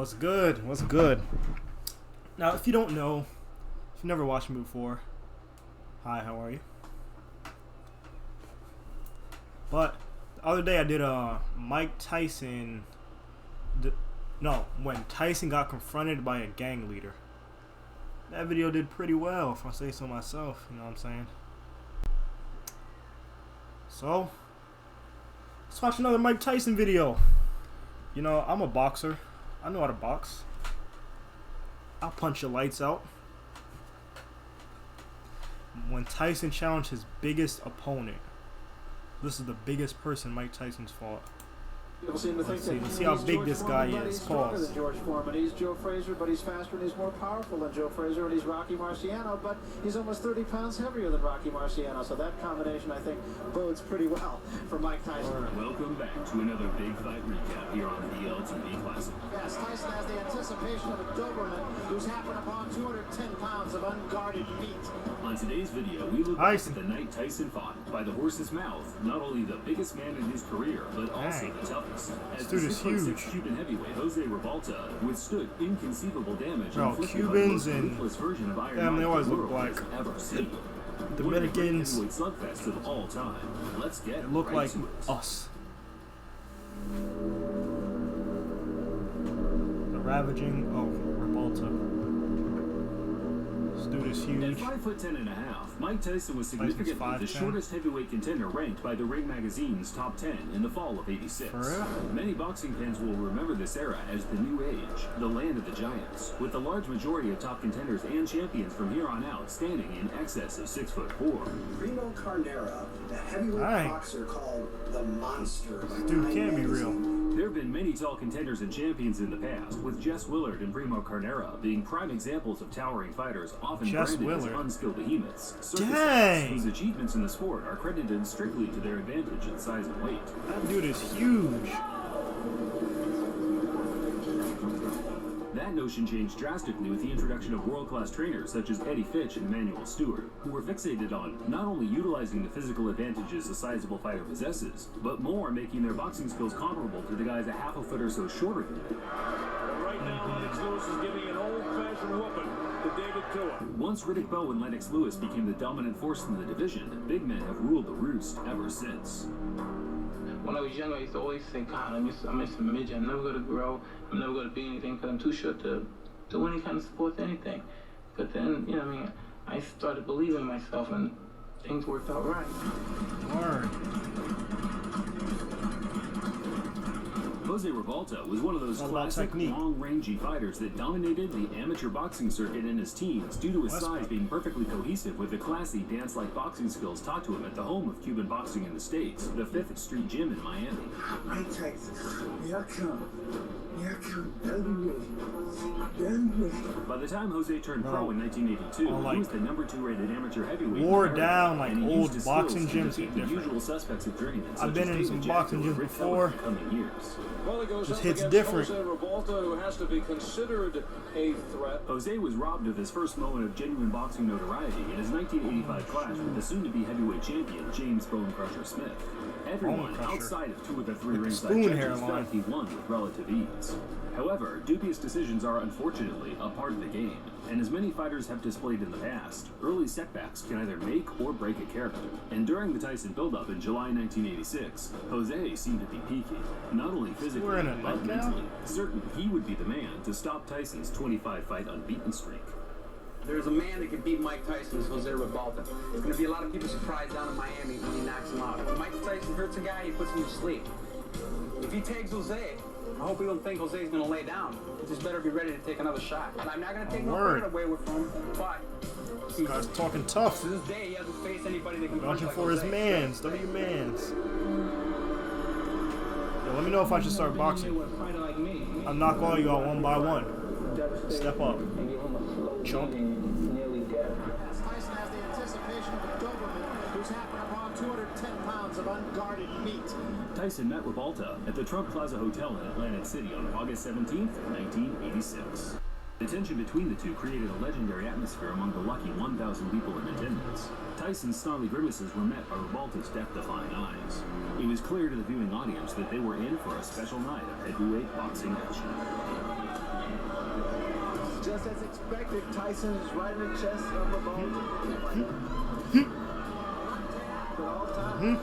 What's good? What's good? Now, if you don't know, if you've never watched me before, hi, how are you? But the other day I did a Mike Tyson. When Tyson got confronted by a gang leader. That video did pretty well, if I say so myself. You know what I'm saying? So, let's watch another Mike Tyson video. You know, I'm a boxer. I know how to box. I'll punch your lights out. When Tyson challenged his biggest opponent, this is the biggest person Mike Tyson's fought. Let's see how big this guy is. Pause. George Foreman. He's Joe Frazier, but he's faster and he's more powerful than Joe Frazier, and he's Rocky Marciano, but he's almost 30 pounds heavier than Rocky Marciano. So that combination, I think, bodes pretty well for Mike Tyson. Welcome back to another big fight recap here on the LTV Classic. Yes, Tyson has the anticipation of a Doberman who's happened upon 210 pounds of unguarded meat. On today's video, we look back at the night Tyson fought. By the horse's mouth, not only the biggest man in his career, but also the toughest. As dude is huge. Cuban heavyweight Jose Revolta withstood inconceivable damage. Bro, Cubans and version of Iron damn, they always look like like ever seen. Dominicans. Slugfest of all time. Let's get They look right like to it. us. The ravaging of Revolta. This dude is huge. At 5'10.5", Mike Tyson was significantly the shortest heavyweight contender ranked by the Ring Magazine's top 10 in the fall of '86. Many boxing fans will remember this era as the New Age, the land of the giants, with the large majority of top contenders and champions from here on out standing in excess of 6'4". Primo Carnera, a heavyweight boxer called the Monster. This dude can't be real. There have been many tall contenders and champions in the past, with Jess Willard and Primo Carnera being prime examples of towering fighters, often branded as unskilled behemoths. Circus whose achievements in the sport are credited strictly to their advantage in size and weight. That dude is huge. That notion changed drastically with the introduction of world-class trainers such as Eddie Fitch and Emmanuel Stewart, who were fixated on not only utilizing the physical advantages a sizable fighter possesses, but more making their boxing skills comparable to the guys a half a foot or so shorter than them. Right now, Lennox Lewis is giving an old-fashioned whooping to David Tua. Once Riddick Bowe and Lennox Lewis became the dominant force in the division, big men have ruled the roost ever since. When I was younger, I used to always say, God, I'm just a midget. I'm never going to grow. I'm never going to be anything because I'm too short to do any kind of sports, anything. But then, you know what I mean, I started believing in myself and things worked out right. Jose Revolta was one of those classic, long-rangey fighters that dominated the amateur boxing circuit in his teens due to his size being perfectly cohesive with the classy, dance-like boxing skills taught to him at the home of Cuban boxing in the States, the 5th Street Gym in Miami. Mike Tyson, here I come. By the time Jose turned pro in 1982, he was the #2 rated amateur heavyweight. Wore down like old boxing gyms. The usual suspects of journeymen. I've been in some boxing gyms before. Well, it goes just up hits against different. Jose Revolta, who has to be considered a threat. Jose was robbed of his first moment of genuine boxing notoriety in his 1985 clash with the soon-to-be heavyweight champion James Bone Crusher Smith. Everyone outside of 2 of the 3 ringside judges felt he won with relative ease. However, dubious decisions are unfortunately a part of the game, and as many fighters have displayed in the past, early setbacks can either make or break a character. And during the Tyson build-up in July 1986, Jose seemed to be peaking, not only physically but mentally, certain he would be the man to stop Tyson's 25-fight unbeaten streak. There's a man that can beat Mike Tyson, Jose Revolta. There's going to be a lot of people surprised down in Miami when he knocks him out. When Mike Tyson hurts a guy, he puts him to sleep. If he tags Jose, I hope we don't think Jose's going to lay down. He just better be ready to take another shot. And I'm not going to take no credit away from him, but this guy's talking tough. to this day, he hasn't faced anybody that can Watching for his mans, W-mans. Yo, let me know if I should start boxing. I'll knock all you out one by one. Step up. Chump. Tyson has the anticipation of a Doberman who's happened upon 210 pounds of unguarded meat. Tyson met Revolta at the Trump Plaza Hotel in Atlantic City on August 17th, 1986. The tension between the two created a legendary atmosphere among the lucky 1,000 people in attendance. Tyson's snarly grimaces were met by Revolta's death-defying eyes. It was clear to the viewing audience that they were in for a special night of heavyweight boxing action. Just as expected, Tyson is right in the chest of Revolta. But all time.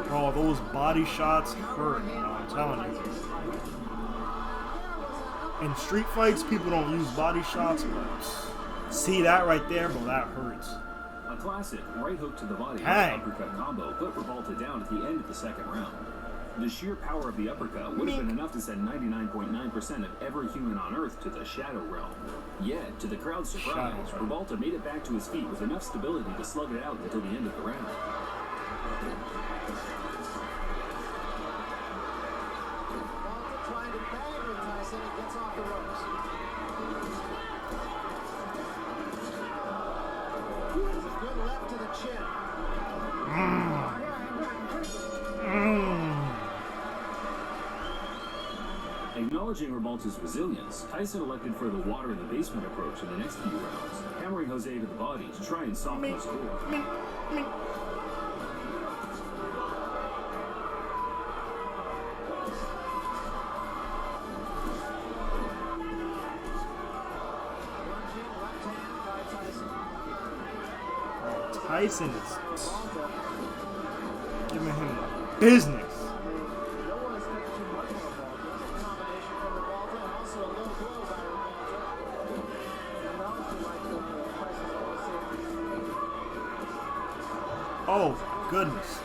Oh, those body shots hurt, I'm telling you. In street fights, people don't use body shots, but see that right there, bro, that hurts. A classic right hook to the body uppercut combo put Revolta down at the end of the second round. The sheer power of the uppercut would have been enough to send 99.9% of every human on Earth to the shadow realm. Yet, to the crowd's surprise, Revolta made it back to his feet with enough stability to slug it out until the end of the round. Trying to bang with Tyson, he gets off the ropes. Good left to the chin. Acknowledging Revolta's resilience, Tyson elected for the water in the basement approach in the next few rounds, hammering Jose to the body to try and soften his core. Tyson is giving him business. Oh, goodness.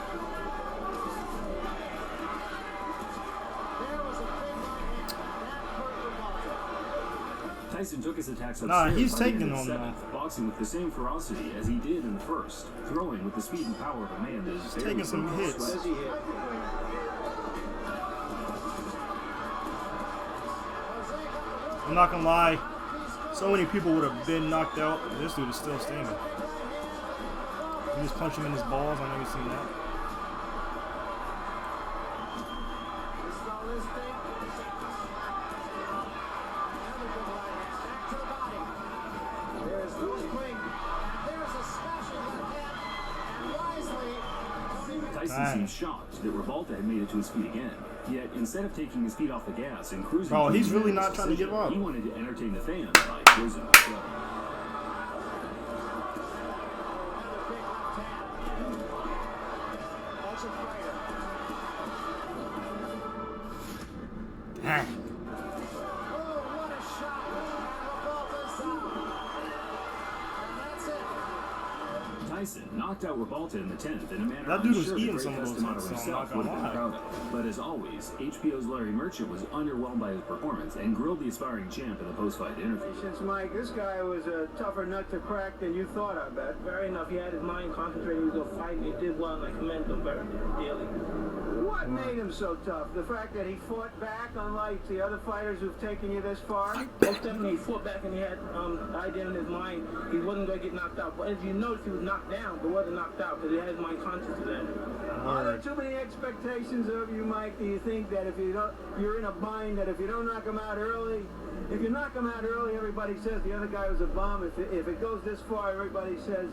Tyson took his attacks upstairs. He's taking on now. Boxing with the same ferocity as he did in the first, throwing with the speed and power of a man that is taking some hits. I'm not gonna lie, so many people would have been knocked out. This dude is still standing. You just punch him in his balls. I know you've seen that. Tyson seemed shocked that Revolta had made it to his feet again. Yet, instead of taking his feet off the gas and cruising, he's really not trying to give up. He wanted to entertain the fans by closing the show. Tyson knocked out Revolta in the 10th in a manner that dude was sure eating some of those himself would have been proud of. But as always, HBO's Larry Merchant was underwhelmed by his performance and grilled the aspiring champ in the post-fight interview. Since Mike, this guy was a tougher nut to crack than you thought, I bet. Fair enough. He had his mind concentrated. He was going to fight, and he did well, and I commend him very dearly. What made him so tough? The fact that he fought back, unlike the other fighters who've taken you this far? Most definitely, he fought back, and he had the idea in his mind he wasn't going to get knocked out. But as you notice, he was knocked down, but wasn't knocked out because he had his mind conscious of that. Are there too many expectations of you, Mike? Do you think that if you don't, you're in a bind that if you don't knock him out early, if you knock him out early, everybody says the other guy was a bum. If it goes this far, everybody says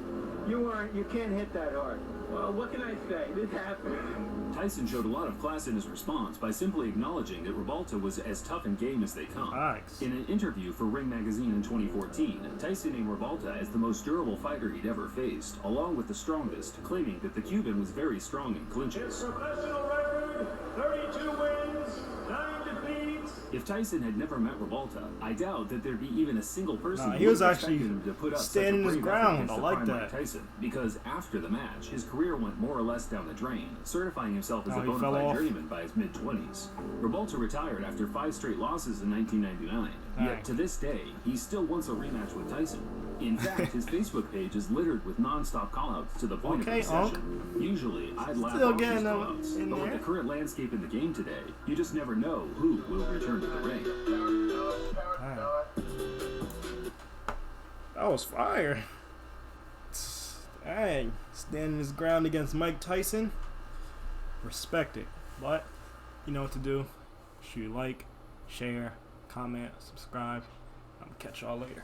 you can't hit that hard. Well, what can I say? This happened. Tyson showed a lot of class in his response by simply acknowledging that Revolta was as tough and game as they come. Nice. In an interview for Ring Magazine in 2014, Tyson named Revolta as the most durable fighter he'd ever faced, along with the strongest, claiming that the Cuban was very strong in clinches. Professional record, 32 wins, 9 defeats. If Tyson had never met Revolta, I doubt that there'd be even a single person he who was would actually expect him to put up standing his such a brave ground. effort against I the like prime that. Mike Tyson, because after the match, his career went more or less down the drain, certifying himself as a he bona fell fide off. journeyman by his mid-20s. Revolta retired after 5 straight losses in 1999. Yet to this day, he still wants a rematch with Tyson. In fact, his Facebook page is littered with non-stop callouts to the point of obsession. Usually, I'd laugh Still off getting these them callouts, in but with there. the current landscape in the game today, you just never know who will return to the ring. That was fire. Dang. Standing his ground against Mike Tyson. respect it. But you know what to do. Make sure you like, share, comment, subscribe. I'm gonna catch y'all later.